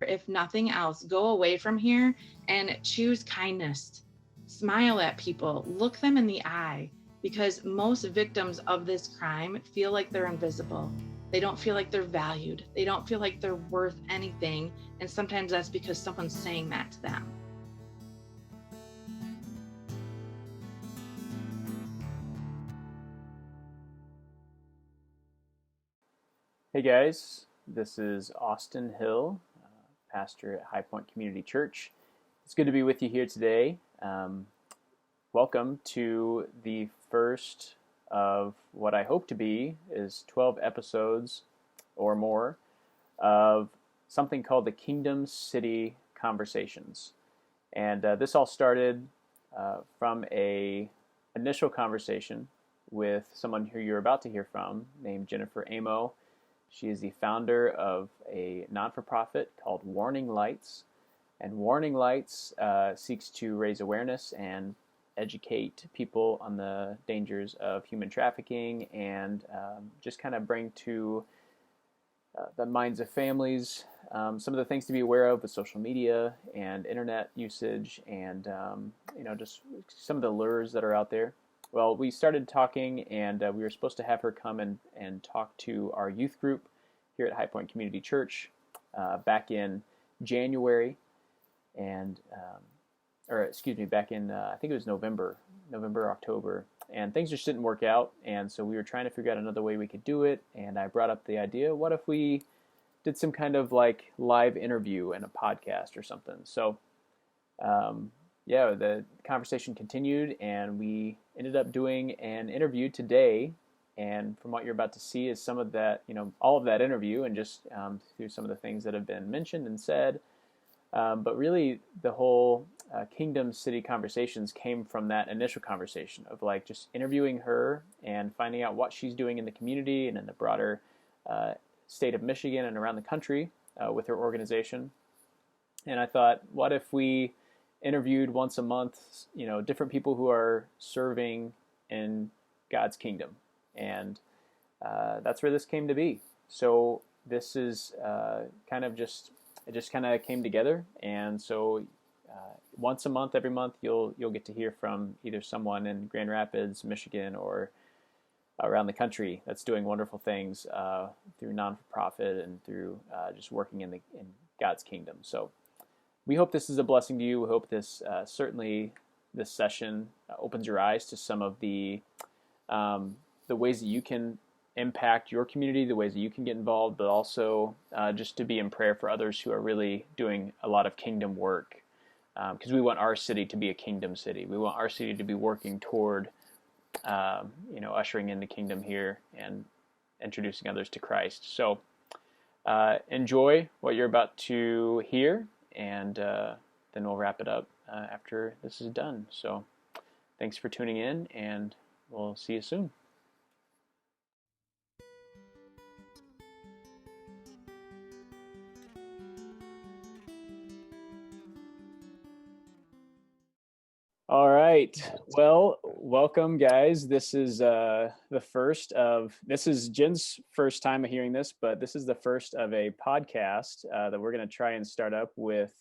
if nothing else, go away from here and choose kindness. Smile at people, look them in the eye, because most victims of this crime feel like they're invisible. They don't feel like they're valued. They don't feel like they're worth anything. And sometimes that's because someone's saying that to them. Hey guys, this is Austin Hill, pastor at High Point Community Church. It's good to be with you here today. Welcome to the first of what I hope to be is 12 episodes or more of something called the Kingdom City Conversations. And this all started from a initial conversation with someone who you're about to hear from named Jennifer Amo. She is the founder of a non-for-profit called Warning Lights, and Warning Lights seeks to raise awareness and educate people on the dangers of human trafficking and just kind of bring to the minds of families some of the things to be aware of with social media and internet usage and just some of the lures that are out there. Well, we started talking, and we were supposed to have her come and talk to our youth group here at High Point Community Church back in January, back in, I think it was November, October, and things just didn't work out, and so we were trying to figure out another way we could do it, and I brought up the idea, what if we did some kind of like live interview and a podcast or something? So, the conversation continued, and we ended up doing an interview today. And from what you're about to see is some of that, all of that interview, and just through some of the things that have been mentioned and said. But really, the whole Kingdom City Conversations came from that initial conversation of like just interviewing her and finding out what she's doing in the community and in the broader state of Michigan and around the country with her organization. And I thought, what if we interviewed once a month, different people who are serving in God's kingdom, and that's where this came to be. So this is it just kind of came together, and so once a month, every month, you'll get to hear from either someone in Grand Rapids, Michigan, or around the country that's doing wonderful things through non-for-profit and through just working in God's kingdom. So we hope this is a blessing to you. We hope this this session opens your eyes to some of the ways that you can impact your community, the ways that you can get involved, but also just to be in prayer for others who are really doing a lot of kingdom work. Because we want our city to be a kingdom city. We want our city to be working toward, ushering in the kingdom here and introducing others to Christ. So enjoy what you're about to hear, and then we'll wrap it up after this is done. So thanks for tuning in, and we'll see you soon. All right. Well, welcome, guys. This is this is Jen's first time of hearing this, but this is the first of a podcast that we're going to try and start up with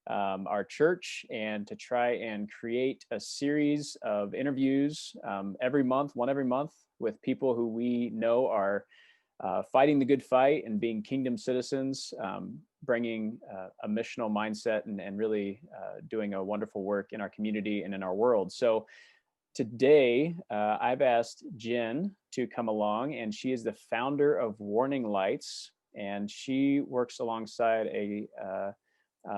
our church, and to try and create a series of interviews one every month, with people who we know are fighting the good fight and being kingdom citizens, bringing a missional mindset and really doing a wonderful work in our community and in our world. So today I've asked Jenn to come along, and she is the founder of Warning Lights, and she works alongside a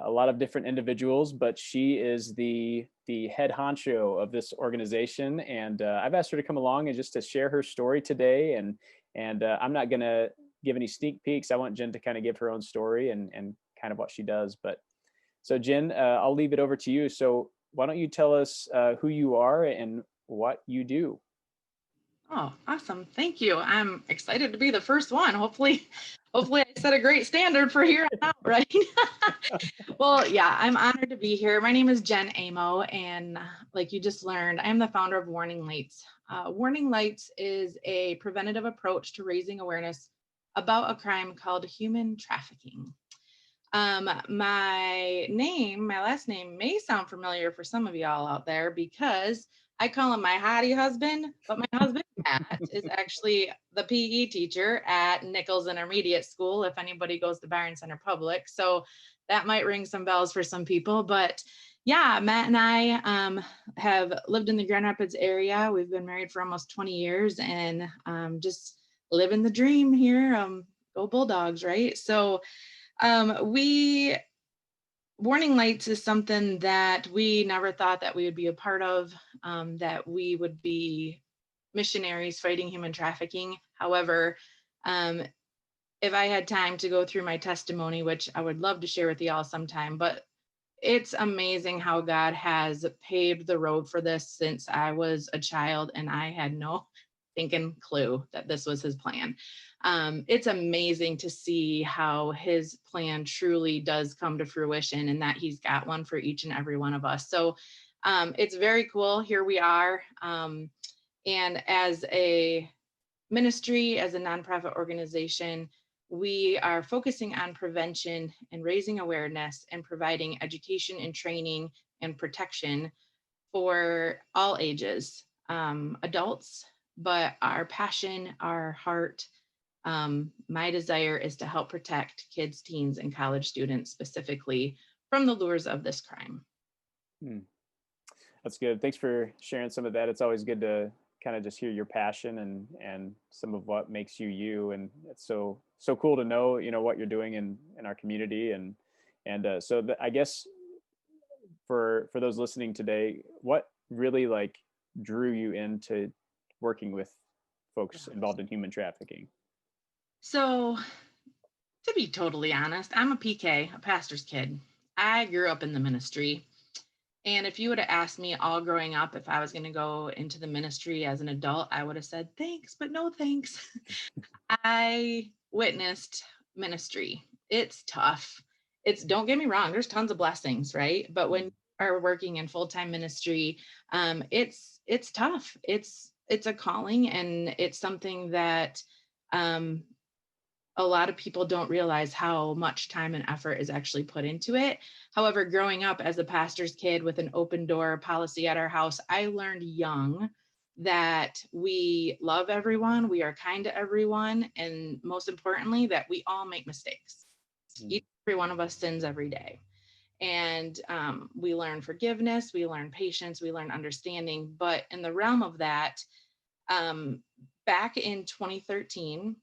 lot of different individuals, but she is the head honcho of this organization. And I've asked her to come along and just to share her story today. And I'm not going to give any sneak peeks. I want Jenn to kind of give her own story and kind of what she does. But so Jenn, I'll leave it over to you. So why don't you tell us who you are and what you do? Oh, awesome. Thank you. I'm excited to be the first one. Hopefully I set a great standard for here on out, right? Well, yeah, I'm honored to be here. My name is Jenn Amo, and like you just learned, I am the founder of Warning Lights. Warning Lights is a preventative approach to raising awareness about a crime called human trafficking. My last name may sound familiar for some of y'all out there because I call him my hottie husband, but my husband, Matt, is actually the PE teacher at Nichols Intermediate School, if anybody goes to Byron Center Public. So that might ring some bells for some people. But yeah, Matt and I have lived in the Grand Rapids area. We've been married for almost 20 years and just living the dream here. Go Bulldogs, right? So we Warning Lights is something that we never thought that we would be a part of, that we would be missionaries fighting human trafficking. However, um, if I had time to go through my testimony, which I would love to share with y'all sometime, but it's amazing how God has paved the road for this since I was a child and I had no thinking clue that this was his plan. It's amazing to see how his plan truly does come to fruition and that he's got one for each and every one of us. So it's very cool. Here we are. And as a ministry, as a nonprofit organization, we are focusing on prevention and raising awareness and providing education and training and protection for all ages, adults, but our passion, our heart, my desire is to help protect kids, teens, and college students specifically from the lures of this crime. That's good. Thanks for sharing some of that. It's always good to kind of just hear your passion and some of what makes you you. And it's so cool to know, what you're doing in our community. And I guess for those listening today, what really like drew you into working with folks involved in human trafficking? So, to be totally honest, I'm a PK, a pastor's kid. I grew up in the ministry. And if you would have asked me all growing up if I was going to go into the ministry as an adult, I would have said thanks, but no thanks. I witnessed ministry. It's tough. Don't get me wrong, there's tons of blessings, right? But when you are working in full-time ministry, it's tough. It's a calling, and it's something that um, a lot of people don't realize how much time and effort is actually put into it. However, growing up as a pastor's kid with an open door policy at our house, I learned young that we love everyone, we are kind to everyone, and most importantly, that we all make mistakes. Each and every one of us sins every day. And we learn forgiveness, we learn patience, we learn understanding. But in the realm of that, back in 2013,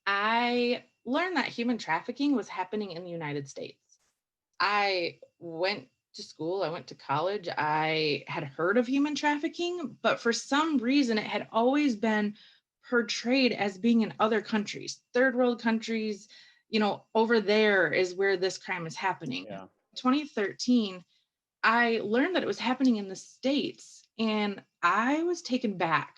I learned that human trafficking was happening in the United States. I went to school, I went to college, I had heard of human trafficking, but for some reason it had always been portrayed as being in other countries, third world countries, over there is where this crime is happening. Yeah. 2013, I learned that it was happening in the States, and I was taken back.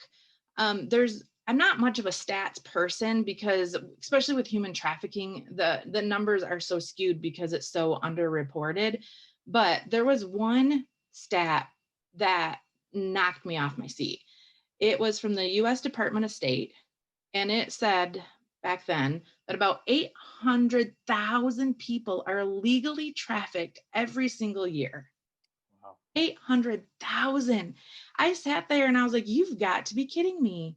I'm not much of a stats person because, especially with human trafficking, the numbers are so skewed because it's so underreported. But there was one stat that knocked me off my seat. It was from the US Department of State, and it said back then that about 800,000 people are legally trafficked every single year. Wow. 800,000. I sat there and I was like, you've got to be kidding me.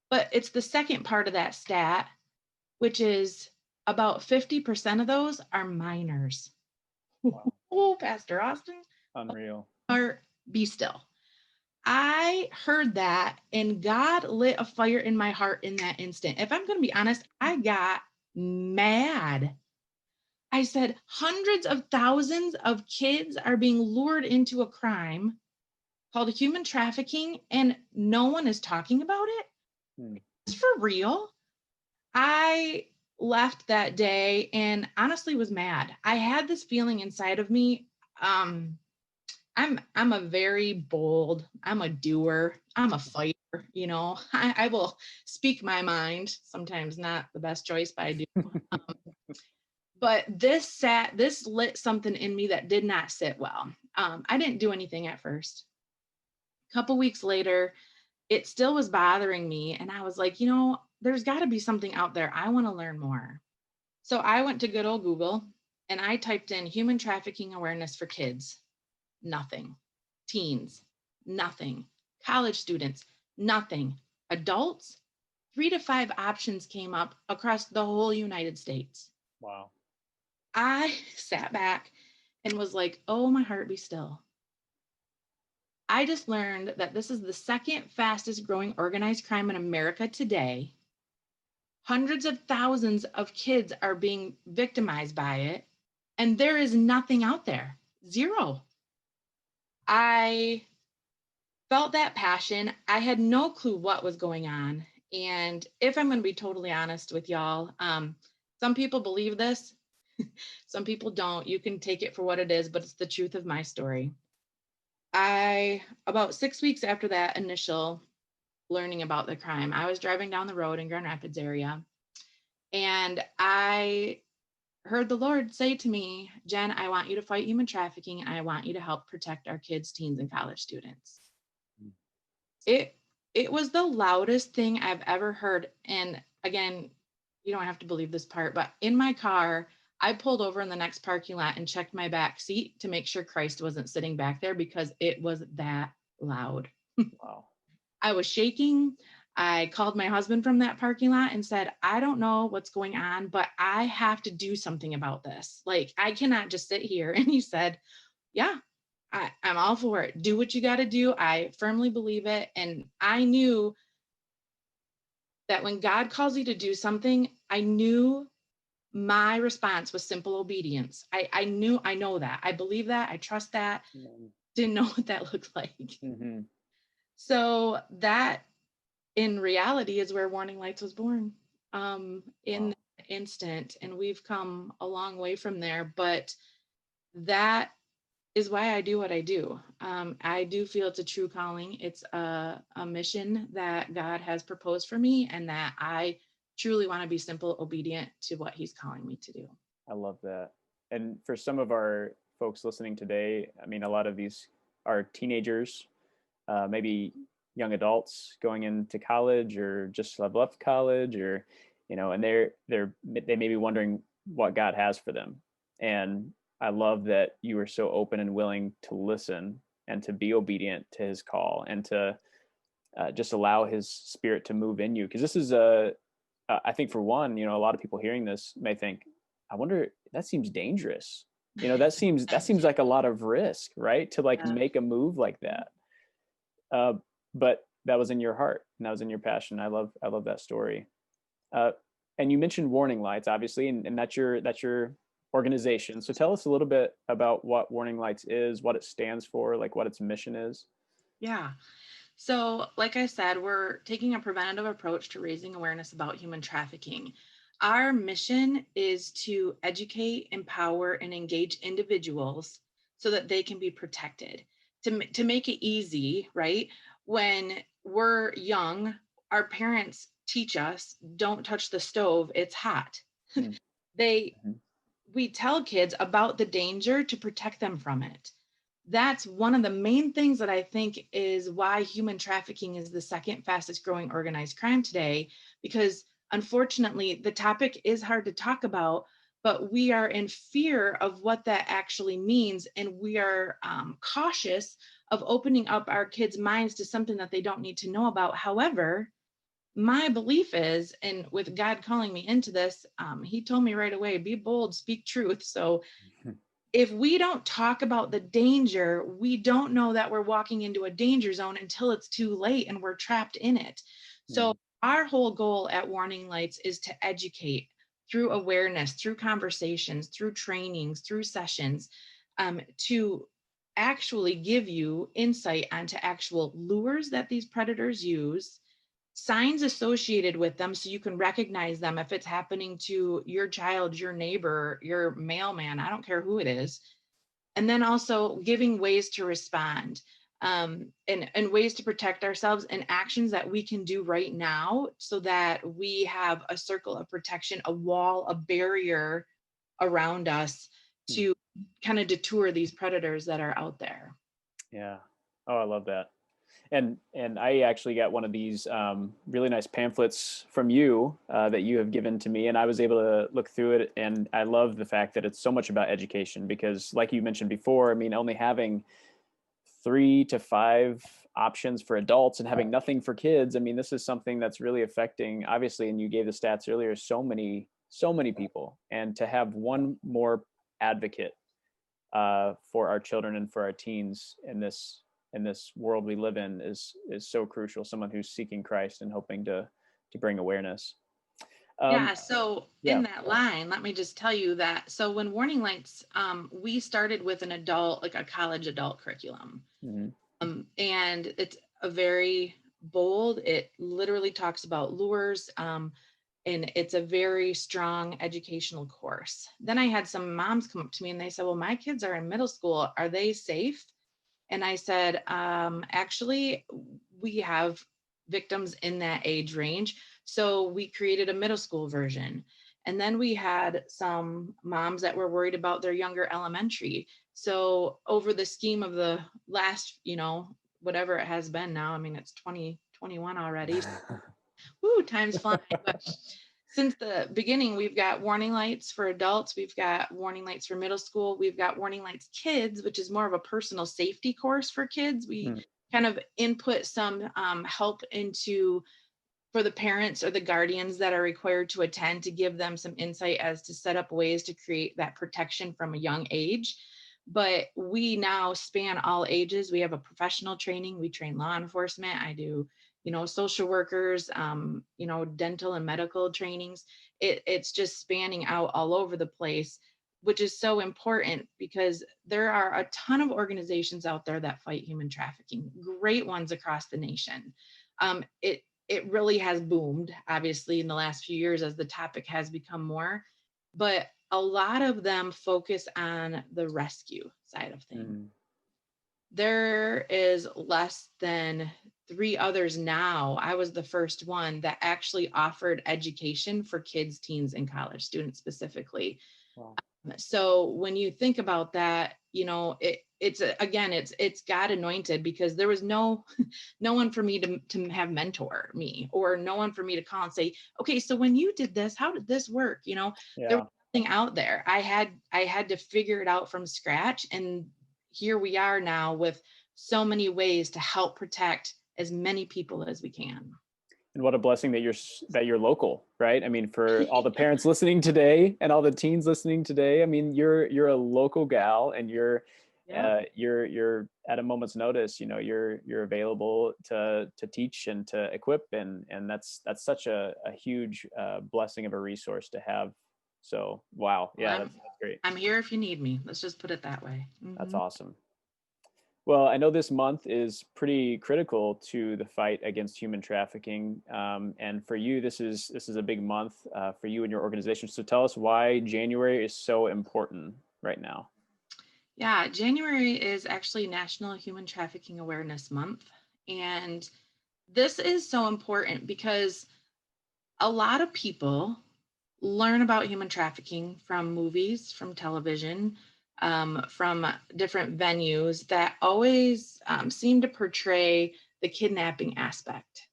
But it's the second part of that stat, which is about 50% of those are minors. Wow. Oh, Pastor Austin. Unreal. Or be still. I heard that and God lit a fire in my heart in that instant. If I'm going to be honest, I got mad. I said, hundreds of thousands of kids are being lured into a crime called human trafficking, and no one is talking about it. It's for real. I left that day and honestly was mad. I had this feeling inside of me. I'm a very bold, I'm a doer, I'm a fighter, I will speak my mind, sometimes not the best choice, but I do. But this lit something in me that did not sit well. I didn't do anything at first. A couple weeks later, it still was bothering me. And I was like, there's got to be something out there. I want to learn more. So I went to good old Google and I typed in human trafficking awareness for kids, nothing. Teens, nothing. College students, nothing. Adults, 3 to 5 options came up across the whole United States. Wow. I sat back and was like, oh, my heart be still. I just learned that this is the second fastest growing organized crime in America today. Hundreds of thousands of kids are being victimized by it, and there is nothing out there. Zero. I felt that passion. I had no clue what was going on. And if I'm going to be totally honest with y'all, some people believe this, some people don't. You can take it for what it is, but it's the truth of my story. About 6 weeks after that initial learning about the crime, I was driving down the road in Grand Rapids area, and I heard the Lord say to me, Jen, I want you to fight human trafficking, and I want you to help protect our kids, teens, and college students. It it was the loudest thing I've ever heard. And again, you don't have to believe this part, but in my car, I pulled over in the next parking lot and checked my back seat to make sure Christ wasn't sitting back there because it was that loud. Wow. I was shaking. I called my husband from that parking lot and said, I don't know what's going on, but I have to do something about this. Like, I cannot just sit here. And he said, yeah, I'm all for it. Do what you got to do. I firmly believe it. And I knew that when God calls you to do something, I knew my response was simple obedience. I know that. I believe that. I trust that. Didn't know what that looked like. Mm-hmm. So that in reality is where Warning Lights was born, in Wow. that instant. And we've come a long way from there. But that is why I do what I do. I do feel it's a true calling. It's a mission that God has proposed for me, and that I truly want to be simple, obedient to what He's calling me to do. I love that. And for some of our folks listening today, I mean, a lot of these are teenagers, maybe young adults going into college or just have left college, or and they may be wondering what God has for them. And I love that you are so open and willing to listen and to be obedient to His call, and to just allow His Spirit to move in you. Because this is I think for one, a lot of people hearing this may think, I wonder, that seems dangerous. That seems like a lot of risk, right? To like Yeah. make a move like that. But that was in your heart, and that was in your passion. I love that story. Uh, and you mentioned Warning Lights, obviously, and that's your organization. So tell us a little bit about what Warning Lights is, what it stands for, like what its mission is. Yeah. So, like I said, we're taking a preventative approach to raising awareness about human trafficking. Our mission is to educate, empower, and engage individuals so that they can be protected. To make it easy, right? When we're young, our parents teach us, don't touch the stove, it's hot. They Mm-hmm. We tell kids about the danger to protect them from it. That's one of the main things that I think is why human trafficking is the second fastest growing organized crime today, because unfortunately, the topic is hard to talk about, but we are in fear of what that actually means. And we are cautious of opening up our kids' minds to something that they don't need to know about. However, my belief is, and with God calling me into this, He told me right away, be bold, speak truth. So if we don't talk about the danger, we don't know that we're walking into a danger zone until it's too late and we're trapped in it. So, our whole goal at Warning Lights is to educate through awareness, through conversations, through trainings, through sessions, to actually give you insight onto actual lures that these predators use, signs associated with them so you can recognize them if it's happening to your child, your neighbor, your mailman, I don't care who it is. And then also giving ways to respond, and ways to protect ourselves, and actions that we can do right now so that we have a circle of protection, a wall, a barrier around us to kind of deter these predators that are out there. Yeah. Oh, I love that. And I actually got one of these really nice pamphlets from you that you have given to me, and I was able to look through it. And I love the fact that it's so much about education because, like you mentioned before, I mean, only having 3 to 5 options for adults and having nothing for kids. I mean, this is something that's really affecting, obviously, and you gave the stats earlier, so many people. And to have one more advocate for our children and for our teens in this world we live in is so crucial. Someone who's seeking Christ and hoping to bring awareness. Yeah, so Yeah. in that line, let me just tell you that. So when Warning Lights, we started with an adult, like a college adult curriculum. Mm-hmm. And it's a very bold, it literally talks about lures. And it's a very strong educational course. Then I had some moms come up to me and they said, well, my kids are in middle school. Are they safe? And I said, actually, we have victims in that age range. So we created a middle school version. And then we had some moms that were worried about their younger elementary. So over the scheme of the last, whatever it has been now, I mean, it's 2021 already. Woo, time's flying. But since the beginning, we've got warning lights for adults, we've got warning lights for middle school, we've got warning lights kids, which is more of a personal safety course for kids. We kind of input some help into for the parents or the guardians that are required to attend to give them some insight as to set up ways to create that protection from a young age. But we now span all ages. We have a professional training. We train law enforcement. I do, social workers, dental and medical trainings. It's just spanning out all over the place, which is so important because there are a ton of organizations out there that fight human trafficking, great ones across the nation. It really has boomed, obviously, in the last few years as the topic has become more, but a lot of them focus on the rescue side of things. There is less than 3 others now. I was the first one that actually offered education for kids, teens, and college students specifically. Wow. So when you think about that, it's God anointed because there was no one for me to have mentor me, or no one for me to call and say, okay, so when you did this, how did this work? There was nothing out there. I had to figure it out from scratch. And here we are now with so many ways to help protect as many people as we can. And what a blessing that you're local, right? I mean, for all the parents listening today and all the teens listening today, I mean, you're a local gal, and you're at a moment's notice. You're available to teach and to equip, and that's such a huge blessing of a resource to have. So wow, yeah, that's great. I'm here if you need me. Let's just put it that way. That's awesome. Well, I know this month is pretty critical to the fight against human trafficking, and for you, this is a big month for you and your organization. So tell us why January is so important right now. Yeah, January is actually National Human Trafficking Awareness Month, and this is so important because a lot of people learn about human trafficking from movies, from television, from different venues that always seem to portray the kidnapping aspect.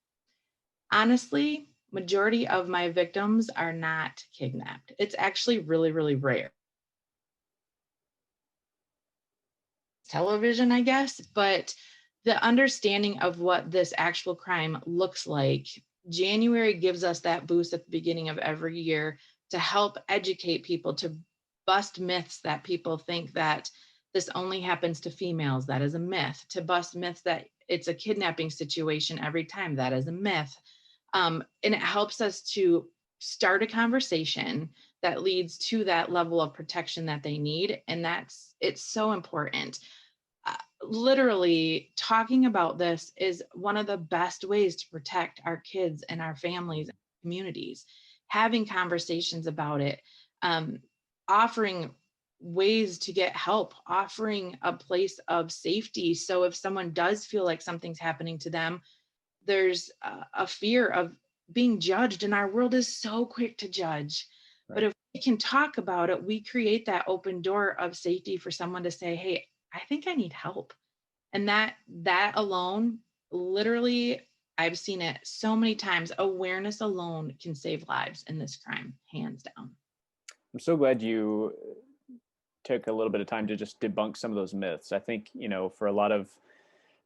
Honestly, majority of my victims are not kidnapped. It's actually really, really rare. Television, I guess, but the understanding of what this actual crime looks like, January gives us that boost at the beginning of every year to help educate people, to bust myths that people think that this only happens to females. That is a myth. To bust myths that it's a kidnapping situation every time. That is a myth. And it helps us to start a conversation that leads to that level of protection that they need. And it's so important. Literally talking about this is one of the best ways to protect our kids and our families and communities. Having conversations about it, offering ways to get help, offering a place of safety. So if someone does feel like something's happening to them, there's a fear of being judged, and our world is so quick to judge. Right. But if we can talk about it, we create that open door of safety for someone to say, hey, I think I need help. And that alone literally, I've seen it so many times. Awareness alone can save lives in this crime, hands down. I'm so glad you took a little bit of time to just debunk some of those myths. I think, for a lot of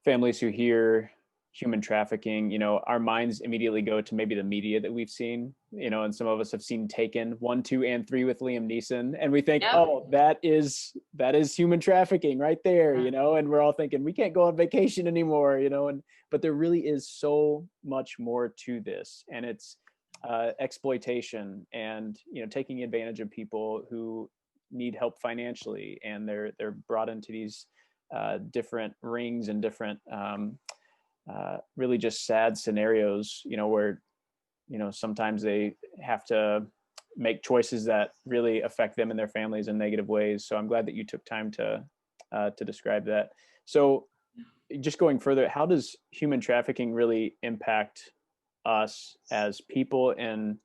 families who hear human trafficking, our minds immediately go to maybe the media that we've seen, and some of us have seen Taken 1, 2, and 3 with Liam Neeson, and we think, Yep. oh, that is human trafficking right there, and we're all thinking we can't go on vacation anymore, but there really is so much more to this, and it's exploitation and taking advantage of people who need help financially, and they're brought into these different rings and different really just sad scenarios, where sometimes they have to make choices that really affect them and their families in negative ways. So I'm glad that you took time to describe that. So just going further, how does human trafficking really impact us as people in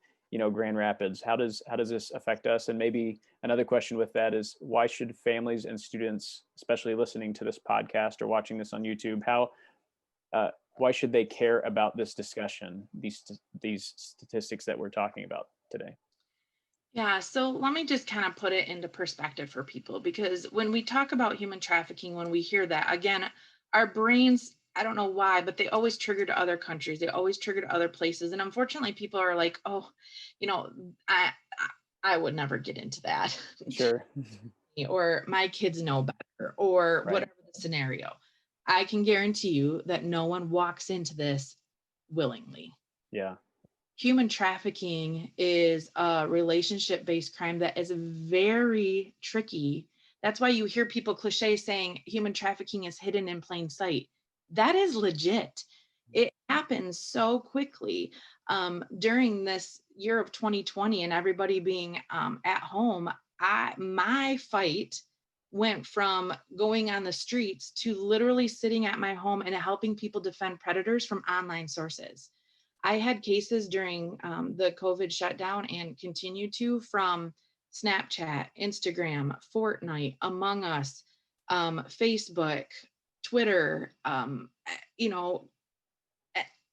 Grand Rapids? How does this affect us? And maybe another question with that is, why should families and students, especially listening to this podcast or watching this on YouTube, why should they care about this discussion, these statistics that we're talking about today? Yeah, so let me just kind of put it into perspective for people, because when we talk about human trafficking, when we hear that, again, our brains, I don't know why, but they always trigger to other countries. They always trigger to other places. And unfortunately, people are like, oh, you know, I I would never get into that. Sure. Or my kids know better, or Right. whatever the scenario. I can guarantee you that no one walks into this willingly. Yeah. Human trafficking is a relationship based crime that is very tricky. That's why you hear people cliche saying human trafficking is hidden in plain sight. That is legit. It happens so quickly. During this year of 2020 and everybody being at home, my fight went from going on the streets to literally sitting at my home and helping people defend predators from online sources. I had cases during the COVID shutdown and continue to, from Snapchat, Instagram, Fortnite, Among Us, Facebook, Twitter, you know,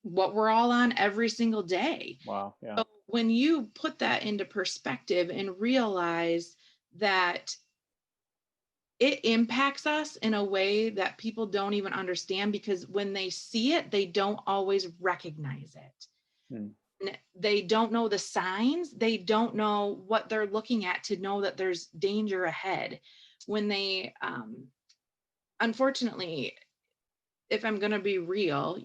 what we're all on every single day. Wow. Yeah. So when you put that into perspective and realize that it impacts us in a way that people don't even understand, because when they see it, they don't always recognize it. Hmm. They don't know the signs. They don't know what they're looking at to know that there's danger ahead. When they, unfortunately, if I'm going to be real,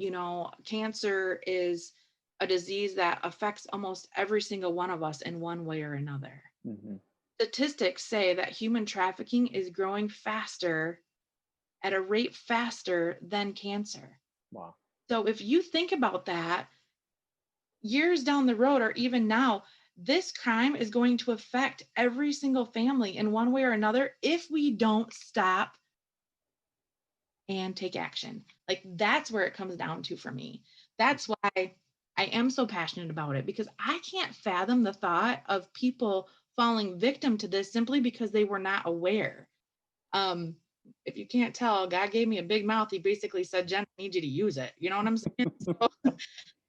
cancer is a disease that affects almost every single one of us in one way or another. Mm-hmm. Statistics say that human trafficking is growing faster, at a rate faster than cancer. Wow. So if you think about that, years down the road, or even now, this crime is going to affect every single family in one way or another if we don't stop and take action. Like, that's where it comes down to for me. That's why I am so passionate about it, because I can't fathom the thought of people falling victim to this simply because they were not aware. Um, if you can't tell, God gave me a big mouth. He basically said, Jen, I need you to use it. You know what I'm saying? So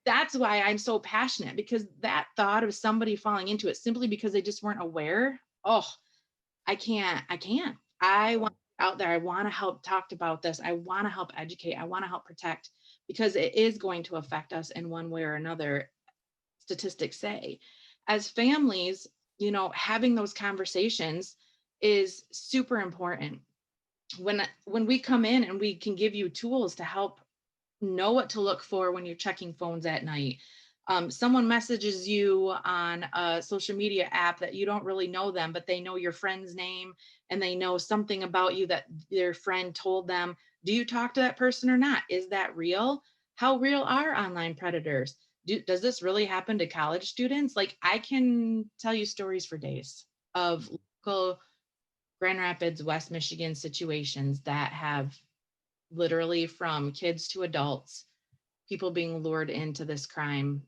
that's why I'm so passionate, because that thought of somebody falling into it simply because they just weren't aware. Oh, I can't. I want out there. I want to help talk about this. I want to help educate. I want to help protect, because it is going to affect us in one way or another. Statistics say, as families, having those conversations is super important. When we come in and we can give you tools to help know what to look for when you're checking phones at night. Someone messages you on a social media app that you don't really know them, but they know your friend's name and they know something about you that their friend told them. Do you talk to that person or not? Is that real? How real are online predators? Does this really happen to college students? Like, I can tell you stories for days of local Grand Rapids, West Michigan situations that have, literally, from kids to adults, people being lured into this crime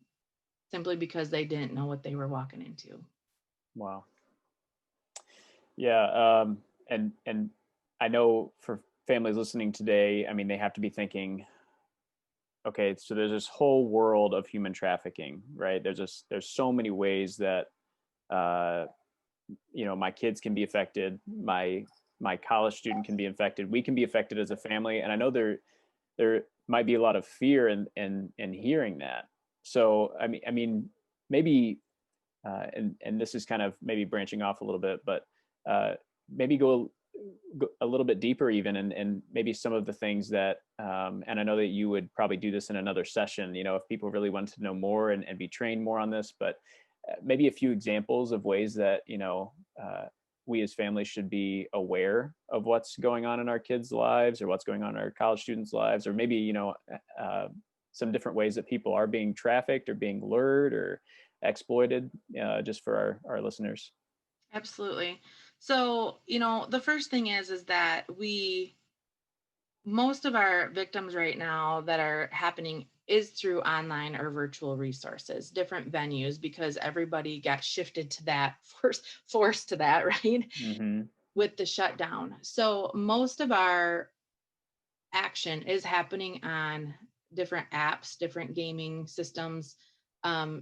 simply because they didn't know what they were walking into. Wow. Yeah. And I know for families listening today, I mean, they have to be thinking, okay, so there's this whole world of human trafficking, right? There's so many ways that uh, my kids can be affected, my college student can be affected, we can be affected as a family, and I know there might be a lot of fear in hearing that. So I mean maybe and this is kind of maybe branching off a little bit, but maybe go a little bit deeper even, and maybe some of the things that and I know that you would probably do this in another session, if people really want to know more and be trained more on this, but maybe a few examples of ways that we as families should be aware of what's going on in our kids' lives, or what's going on in our college students' lives, or maybe uh, some different ways that people are being trafficked or being lured or exploited, just for our listeners. Absolutely. So, the first thing is that most of our victims right now that are happening is through online or virtual resources, different venues, because everybody got shifted to that, forced to that, right? Mm-hmm. With the shutdown. So most of our action is happening on different apps, different gaming systems,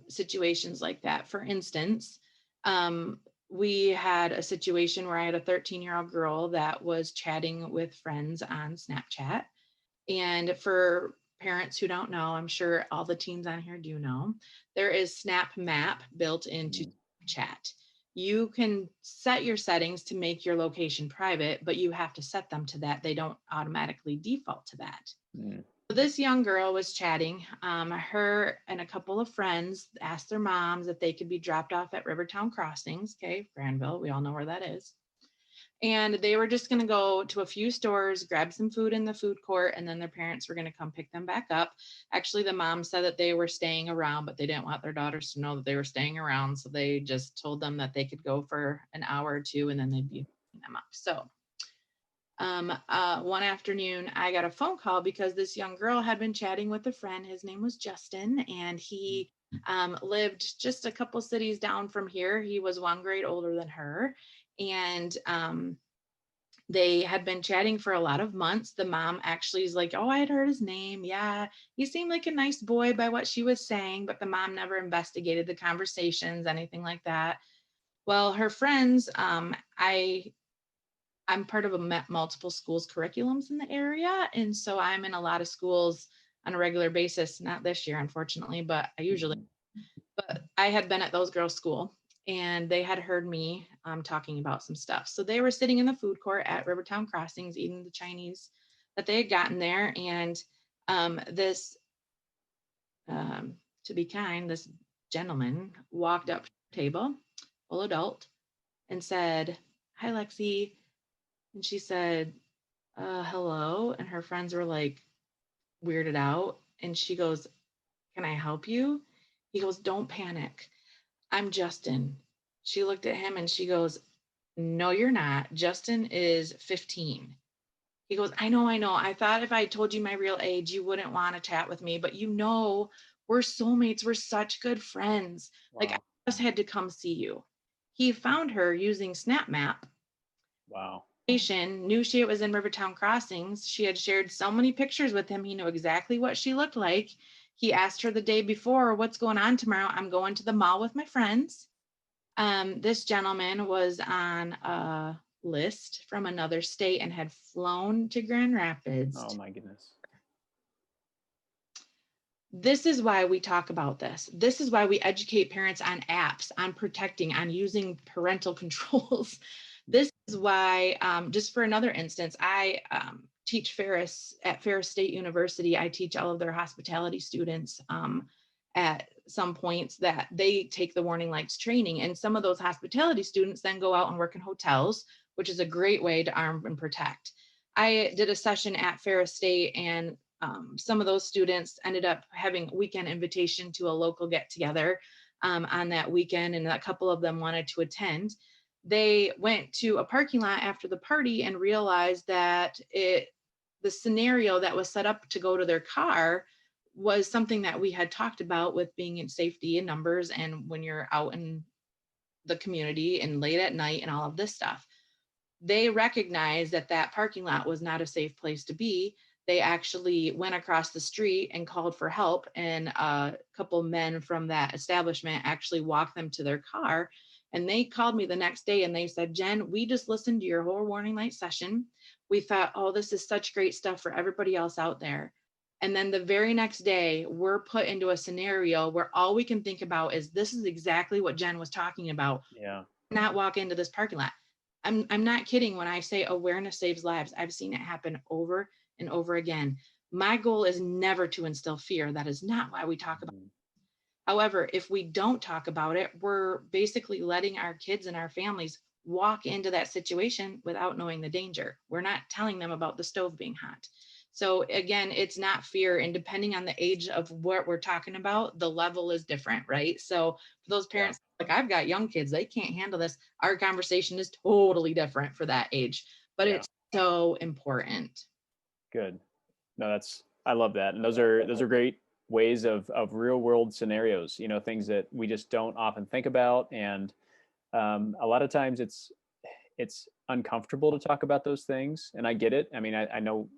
situations like that. For instance, um, we had a situation where I had a 13-year-old girl that was chatting with friends on Snapchat. And for parents who don't know, I'm sure all the teens on here do know, there is Snap Map built into Snapchat. You can set your settings to make your location private, but you have to set them to that. They don't automatically default to that. Mm-hmm. So this young girl was chatting. Her and a couple of friends asked their moms if they could be dropped off at Rivertown Crossings. Okay, Granville, we all know where that is. And they were just going to go to a few stores, grab some food in the food court, and then their parents were going to come pick them back up. Actually, the mom said that they were staying around, but they didn't want their daughters to know that they were staying around. So they just told them that they could go for an hour or two and then they'd be picking them up. So one afternoon, I got a phone call because this young girl had been chatting with a friend. His name was Justin, and he lived just a couple cities down from here. He was one grade older than her. And they had been chatting for a lot of months. The mom actually is like, "Oh, I had heard his name. Yeah, he seemed like a nice boy by what she was saying," but the mom never investigated the conversations, anything like that. Well, her friends, I'm part of multiple schools curriculums in the area, and so I'm in a lot of schools on a regular basis. Not this year, unfortunately, but I usually. But I had been at those girls' school, and they had heard me talking about some stuff. So they were sitting in the food court at Rivertown Crossings eating the Chinese that they had gotten there, and this, um, to be kind, this gentleman walked up to the table, full adult, and said, "Hi, Lexi." And she said, "Hello." And her friends were like weirded out. And she goes, "Can I help you?" He goes, "Don't panic. I'm Justin." She looked at him and she goes, "No, you're not. Justin is 15." He goes, "I know, I know. I thought if I told you my real age, you wouldn't want to chat with me, but we're soulmates. We're such good friends. Like, I Wow. just had to come see you." He found her using SnapMap. Wow. Knew she was in Rivertown Crossings. She had shared so many pictures with him. He knew exactly what she looked like. He asked her the day before, "What's going on tomorrow?" "I'm going to the mall with my friends." This gentleman was on a list from another state and had flown to Grand Oh Rapids. my goodness. This is why we talk about this. This is why we educate parents on apps, on protecting, on using parental controls. This is why, just for another instance, I teach Ferris at Ferris State University. I teach all of their hospitality students at some points that they take the warning lights training. And some of those hospitality students then go out and work in hotels, which is a great way to arm and protect. I did a session at Ferris State, and some of those students ended up having a weekend invitation to a local get together on that weekend, and a couple of them wanted to attend. They went to a parking lot after the party and realized that the scenario that was set up to go to their car was something that we had talked about with being in safety in numbers and when you're out in the community and late at night and all of this stuff. They recognized that that parking lot was not a safe place to be. They actually went across the street and called for help. And a couple men from that establishment actually walked them to their car. And they called me the next day and they said, Jen, we just listened to your whole warning light session. We thought, oh, this is such great stuff for everybody else out there. And then the very next day, we're put into a scenario where all we can think about is this is exactly what Jen was talking about. Yeah. Not walk into this parking lot. I'm not kidding when I say awareness saves lives. I've seen it happen over and over again. My goal is never to instill fear. That is not why we talk about Mhm. it. However, if we don't talk about it, we're basically letting our kids and our families walk into that situation without knowing the danger. We're not telling them about the stove being hot. So again, it's not fear. And depending on the age of what we're talking about, the level is different, right? So for those Yeah. parents, like I've got young kids, they can't handle this. Our conversation is totally different for that age, but Yeah. it's so important. Good. No, I love that. And those are great ways of real world scenarios, things that we just don't often think about. And a lot of times it's uncomfortable to talk about those things. And I get it. I mean, I know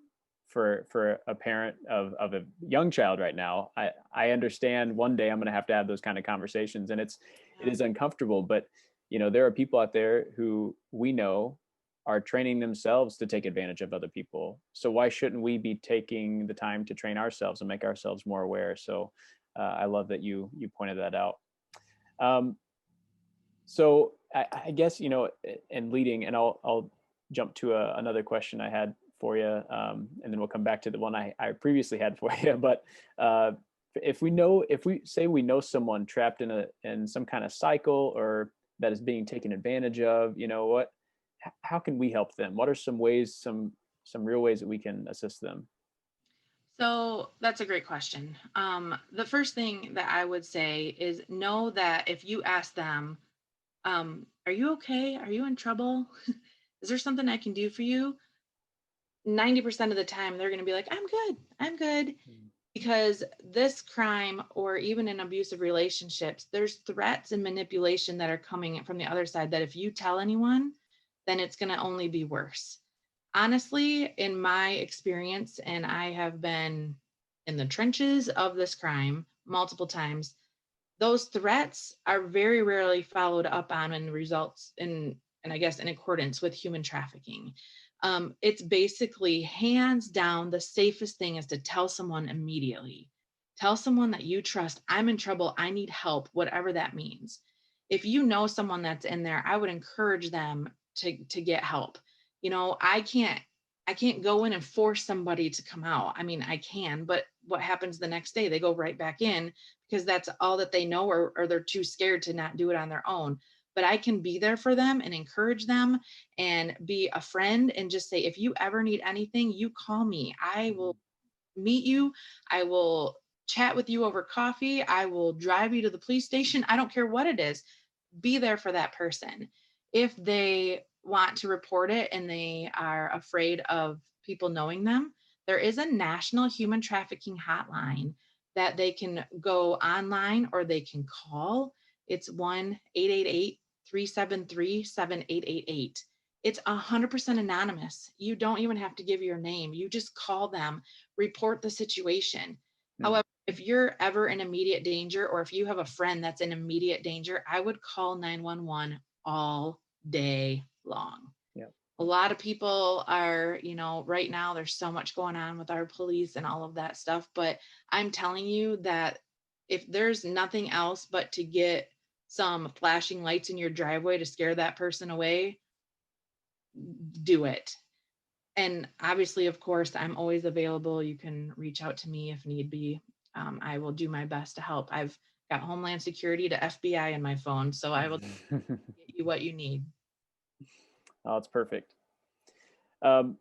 for a parent of a young child right now, I understand one day I'm going to have those kind of conversations, and it Yeah. is uncomfortable. But there are people out there who we know are training themselves to take advantage of other people. So why shouldn't we be taking the time to train ourselves and make ourselves more aware? So I love that you pointed that out. Um, so I guess and leading, and I'll jump to another question I had for you, and then we'll come back to the one I previously had for you. But if we say we know someone trapped in some kind of cycle or that is being taken advantage of, how can we help them? What are some ways, some real ways that we can assist them? So that's a great question. The first thing that I would say is know that if you ask them, are you okay? Are you in trouble? Is there something I can do for you? 90% of the time, they're going to be like, I'm good. I'm good. Mm. Because this crime, or even in abusive relationships, there's threats and manipulation that are coming from the other side that if you tell anyone, then it's going to only be worse. Honestly, in my experience, and I have been in the trenches of this crime multiple times, those threats are very rarely followed up on and results in, and I guess in accordance with human trafficking. It's basically hands down the safest thing is to tell someone immediately. Tell someone that you trust, I'm in trouble, I need help, whatever that means. If you know someone that's in there, I would encourage them to get help. I can't go in and force somebody to come out. I mean, I can, but what happens the next day? They go right back in because that's all that they know, or they're too scared to not do it on their own. But I can be there for them and encourage them and be a friend and just say, if you ever need anything, you call me. I will meet you. I will chat with you over coffee. I will drive you to the police station. I don't care what it is. Be there for that person. If they want to report it and they are afraid of people knowing them, there is a national human trafficking hotline that they can go online or they can call. It's 1-888-373-7888. It's 100% anonymous. You don't even have to give your name. You just call them, report the situation. Mm. However, if you're ever in immediate danger, or if you have a friend that's in immediate danger, I would call 911 all day long. Yeah. A lot of people are, right now there's so much going on with our police and all of that stuff. But I'm telling you that if there's nothing else but to get some flashing lights in your driveway to scare that person away, do it. And obviously, of course, I'm always available. You can reach out to me if need be. I will do my best to help. I've got Homeland Security to FBI in my phone, so I will get you what you need. Oh, it's perfect. Um,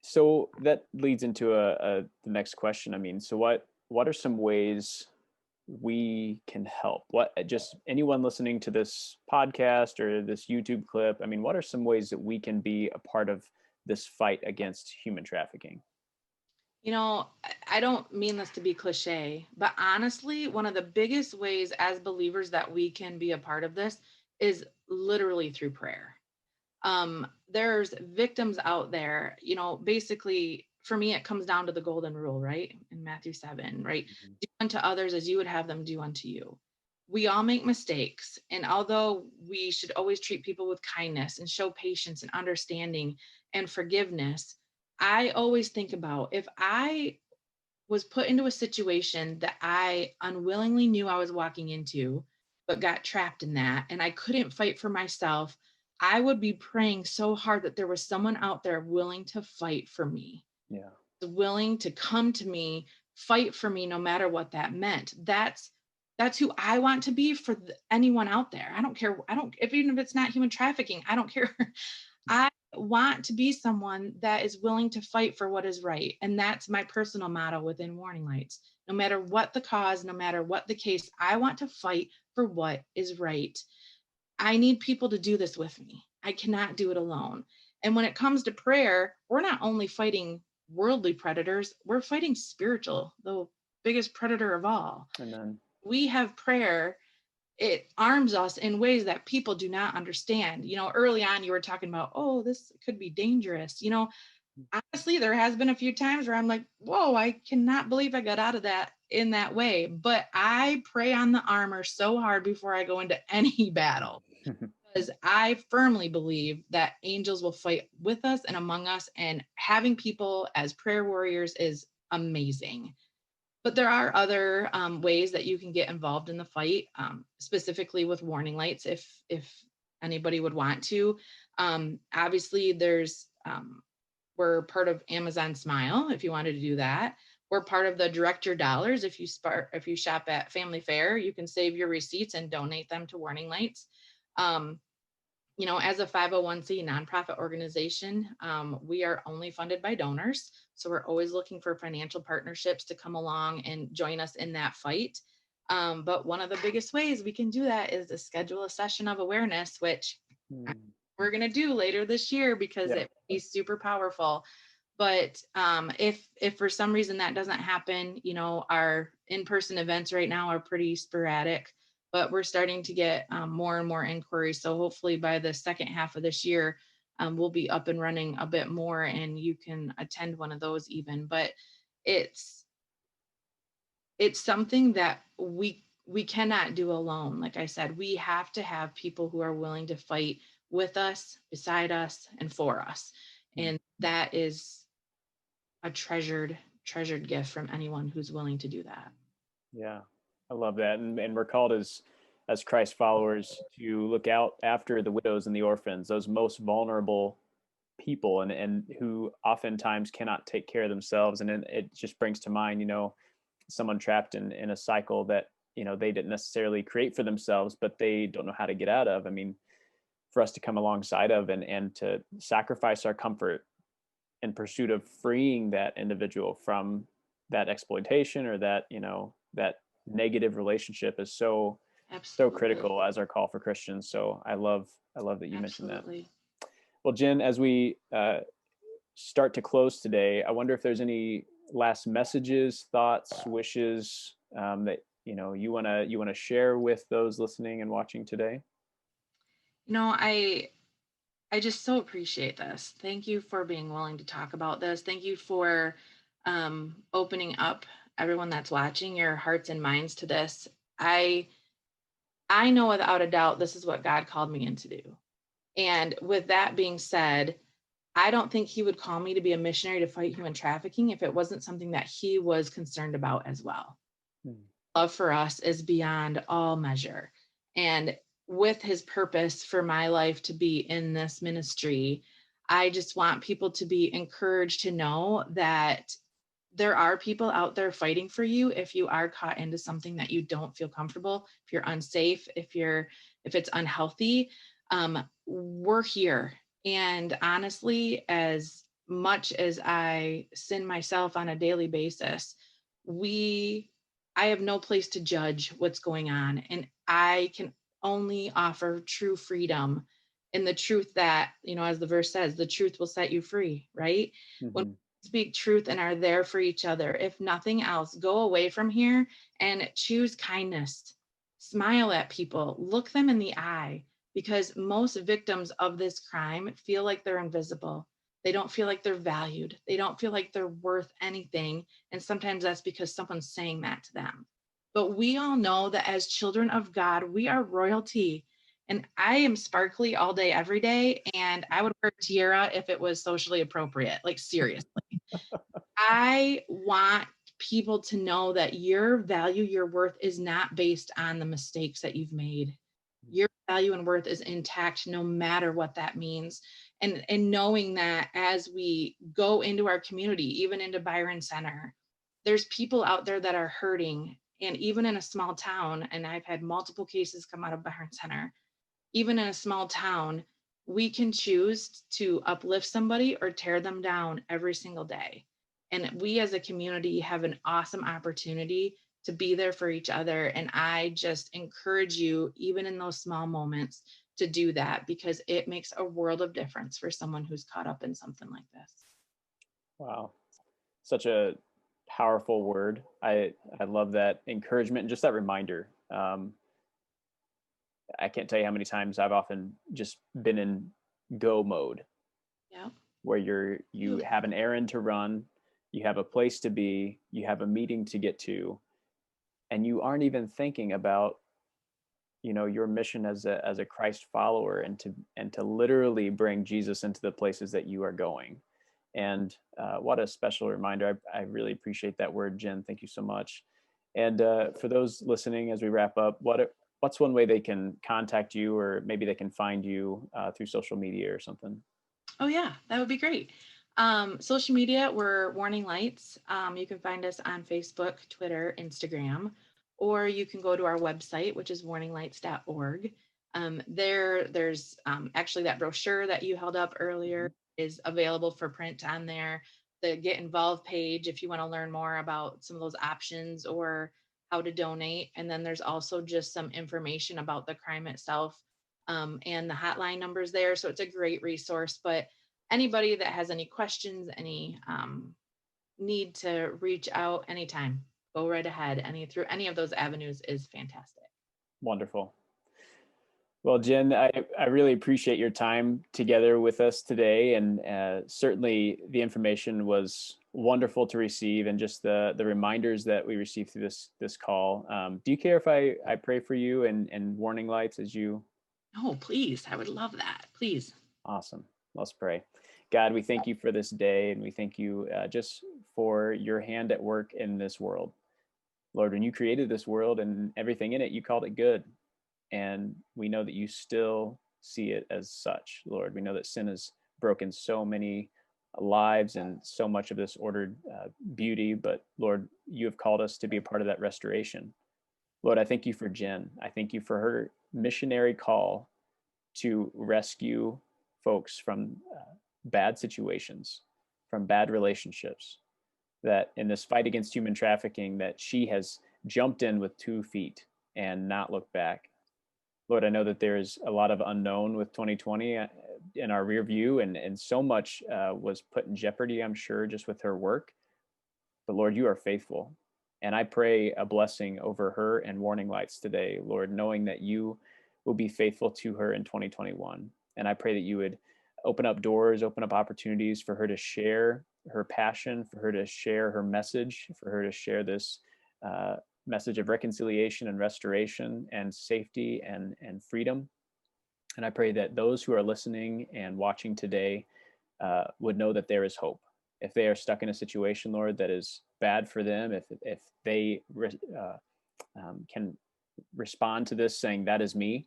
so that leads into the next question. I mean, so what are some ways we can help? What, just anyone listening to this podcast or this YouTube clip? I mean, what are some ways that we can be a part of this fight against human trafficking? I don't mean this to be cliche, but honestly, one of the biggest ways as believers that we can be a part of this is literally through prayer. There's victims out there, basically for me, it comes down to the golden rule, right? In Matthew 7, right? Mhm. Do unto others as you would have them do unto you. We all make mistakes. And although we should always treat people with kindness and show patience and understanding and forgiveness, I always think about if I was put into a situation that I unwillingly knew I was walking into, but got trapped in that, and I couldn't fight for myself, I would be praying so hard that there was someone out there willing to fight for me, Yeah. willing to come to me, fight for me, no matter what that meant. That's who I want to be for anyone out there. I don't care. I don't, if even if it's not human trafficking, I don't care. I want to be someone that is willing to fight for what is right. And that's my personal motto within Warning Lights. No matter what the cause, no matter what the case, I want to fight for what is right. I need people to do this with me. I cannot do it alone. And when it comes to prayer, we're not only fighting worldly predators, we're fighting spiritual, the biggest predator of all. Amen. We have prayer, it arms us in ways that people do not understand. Early on you were talking about, oh, this could be dangerous. Honestly, there has been a few times where I'm like, whoa, I cannot believe I got out of that in that way. But I pray on the armor so hard before I go into any battle, because I firmly believe that angels will fight with us and among us, and having people as prayer warriors is amazing. But there are other ways that you can get involved in the fight, specifically with Warning Lights, if anybody would want to. Obviously, we're part of Amazon Smile if you wanted to do that. We're part of the Direct Your Dollars. If you shop at Family Fare, you can save your receipts and donate them to Warning Lights. Um, as a 501c nonprofit organization, we are only funded by donors. So we're always looking for financial partnerships to come along and join us in that fight. But one of the biggest ways we can do that is to schedule a session of awareness, which Mm. we're going to do later this year because Yeah. it is super powerful. But if for some reason that doesn't happen, our in-person events right now are pretty sporadic, but we're starting to get more and more inquiries. So hopefully by the second half of this year, we'll be up and running a bit more, and you can attend one of those even. But it's it's something that we cannot do alone. Like I said, we have to have people who are willing to fight with us, beside us, and for us. Mm. And that is a treasured gift from anyone who's willing to do that. Yeah, I love that, and we're called as Christ followers to look out after the widows and the orphans, those most vulnerable people, and who oftentimes cannot take care of themselves. And it just brings to mind, someone trapped in a cycle that they didn't necessarily create for themselves, but they don't know how to get out of. I mean, for us to come alongside of and to sacrifice our comfort in pursuit of freeing that individual from that exploitation or that negative relationship is so Absolutely. critical as our call for Christians. So I love that you mentioned that. Absolutely. Well, Jen, as we start to close today, I wonder if there's any last messages, thoughts, wishes that you wanna share with those listening and watching today. I just so appreciate this. Thank you for being willing to talk about this. Thank you for opening up everyone that's watching your hearts and minds to this. I I know without a doubt this is what God called me in to do. And with that being said, I don't think he would call me to be a missionary to fight human trafficking if it wasn't something that he was concerned about as well. Hmm. Love for us is beyond all measure. And with his purpose for my life to be in this ministry, I just want people to be encouraged to know that there are people out there fighting for you if you are caught into something that you don't feel comfortable, if you're unsafe, if it's unhealthy. We're here. And honestly, as much as I sin myself on a daily basis, we I have no place to judge what's going on. And I can only offer true freedom in the truth that, as the verse says, the truth will set you free, right? When Mm-hmm. speak truth and are there for each other. If nothing else, go away from here and choose kindness. Smile at people, look them in the eye, because most victims of this crime feel like they're invisible. They don't feel like they're valued. They don't feel like they're worth anything. And sometimes that's because someone's saying that to them. But we all know that as children of God, we are royalty. And I am sparkly all day, every day. And I would wear a tiara if it was socially appropriate. Like, seriously. I want people to know that your value, your worth is not based on the mistakes that you've made. Your value and worth is intact no matter what that means. And knowing that as we go into our community, even into Byron Center, there's people out there that are hurting. And even in a small town, and I've had multiple cases come out of Byron Center, even in a small town, we can choose to uplift somebody or tear them down every single day. And we as a community have an awesome opportunity to be there for each other. And I just encourage you, even in those small moments, to do that because it makes a world of difference for someone who's caught up in something like this. Wow. Such a powerful word. I love that encouragement and just that reminder. I can't tell you how many times I've often just been in go mode. Yeah. Where you have an errand to run, you have a place to be, you have a meeting to get to, and you aren't even thinking about your mission as a Christ follower, and to literally bring Jesus into the places that you are going. And what a special reminder. I really appreciate that word, Jen. Thank you so much. And for those listening, as we wrap up, what's one way they can contact you, or maybe they can find you through social media or something? Oh, yeah, that would be great. Social media, we're Warning Lights. You can find us on Facebook, Twitter, Instagram, or you can go to our website, which is warninglights.org. There's actually that brochure that you held up earlier is available for print on there. The Get Involved page, if you want to learn more about some of those options or how to donate. And then there's also just some information about the crime itself, and the hotline numbers there. So it's a great resource. But anybody that has any questions, any need to reach out anytime, go right ahead. Through any of those avenues is fantastic. Wonderful. Well, Jen, I really appreciate your time together with us today, and certainly the information was wonderful to receive, and just the reminders that we received through this call. Do you care if I pray for you and Warning Lights as you? Oh, please. I would love that. Please. Awesome. Let's pray. God, we thank you for this day, and we thank you just for your hand at work in this world. Lord, when you created this world and everything in it, you called it good. And we know that you still see it as such, Lord. We know that sin has broken so many lives and so much of this ordered beauty. But Lord, you have called us to be a part of that restoration. Lord, I thank you for Jen. I thank you for her missionary call to rescue folks from bad situations, from bad relationships, that in this fight against human trafficking, that she has jumped in with 2 feet and not looked back. Lord, I know that there's a lot of unknown with 2020 in our rear view, and so much was put in jeopardy, I'm sure, just with her work. But Lord, you are faithful. And I pray a blessing over her and Warning Lights today, Lord, knowing that you will be faithful to her in 2021. And I pray that you would open up doors, open up opportunities for her to share her passion, for her to share her message, for her to share this message of reconciliation and restoration and safety and freedom. And I pray that those who are listening and watching today would know that there is hope. If they are stuck in a situation, Lord, that is bad for them, if they can respond to this saying, that is me,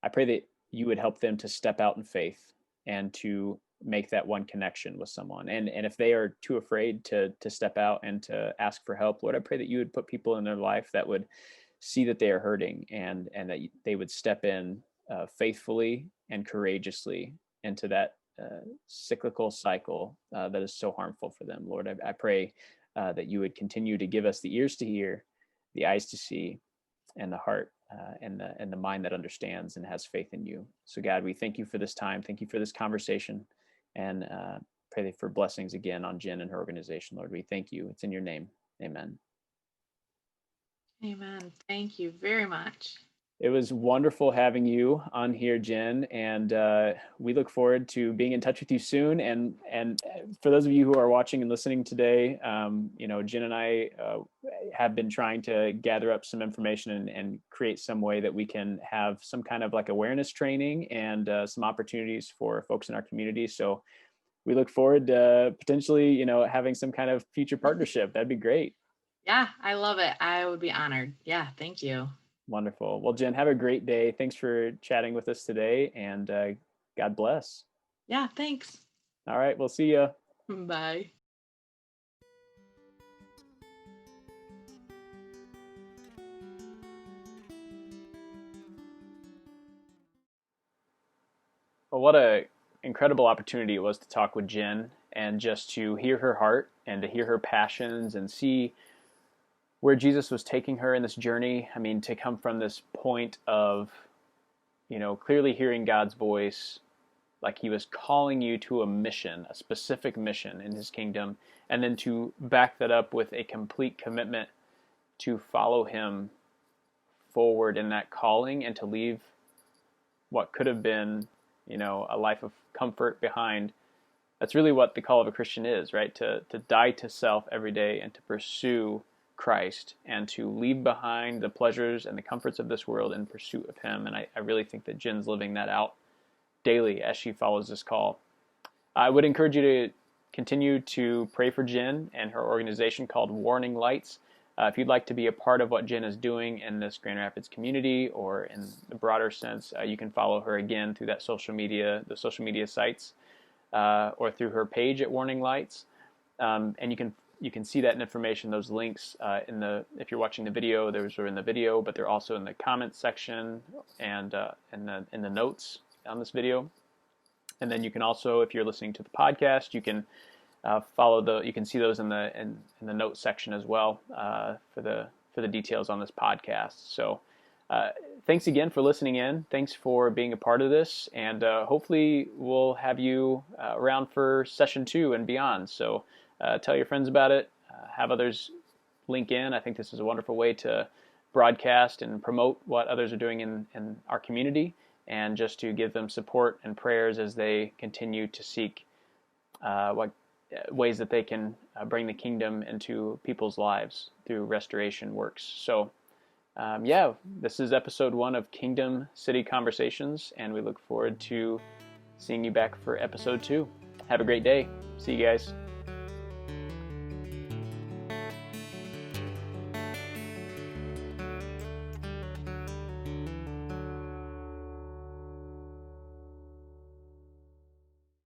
I pray that you would help them to step out in faith and to make that one connection with someone. And if they are too afraid to step out and to ask for help, Lord, I pray that you would put people in their life that would see that they are hurting, and that they would step in faithfully and courageously into that cyclical cycle that is so harmful for them. Lord, I pray that you would continue to give us the ears to hear, the eyes to see, and the heart and the mind that understands and has faith in you. So God, we thank you for this time. Thank you for this conversation, and pray for blessings again on Jen and her organization. Lord, we thank you. It's in your name. Amen. Amen. Thank you very much. It was wonderful having you on here, Jen, and we look forward to being in touch with you soon. And for those of you who are watching and listening today, Jen and I have been trying to gather up some information and create some way that we can have some kind of like awareness training and some opportunities for folks in our community. So we look forward to potentially, having some kind of future partnership. That'd be great. Yeah, I love it. I would be honored. Yeah, thank you. Wonderful. Well, Jen, have a great day. Thanks for chatting with us today, and God bless. Yeah, thanks. All right, we'll see you. Bye. Well, what a incredible opportunity it was to talk with Jen and just to hear her heart and to hear her passions and see where Jesus was taking her in this journey. I mean, to come from this point of, clearly hearing God's voice, like he was calling you to a mission, a specific mission in his kingdom, and then to back that up with a complete commitment to follow him forward in that calling and to leave what could have been, a life of comfort behind. That's really what the call of a Christian is, right? To die to self every day and to pursue Christ and to leave behind the pleasures and the comforts of this world in pursuit of him. And I really think that Jen's living that out daily as she follows this call. I would encourage you to continue to pray for Jen and her organization called Warning Lights. If you'd like to be a part of what Jen is doing in this Grand Rapids community or in the broader sense, you can follow her again through the social media sites, or through her page at Warning Lights. And you can see that information, those links if you're watching the video, those are in the video, but they're also in the comments section and in the notes on this video. And then you can also, if you're listening to the podcast, you can you can see those in the notes section as well, for the details on this podcast. So thanks again for listening in. Thanks for being a part of this, and hopefully we'll have you around for session 2 and beyond. So tell your friends about it, have others link in. I think this is a wonderful way to broadcast and promote what others are doing in our community, and just to give them support and prayers as they continue to seek what ways that they can bring the kingdom into people's lives through restoration works. So this is episode 1 of Kingdom City Conversations, and we look forward to seeing you back for episode 2. Have a great day. See you guys.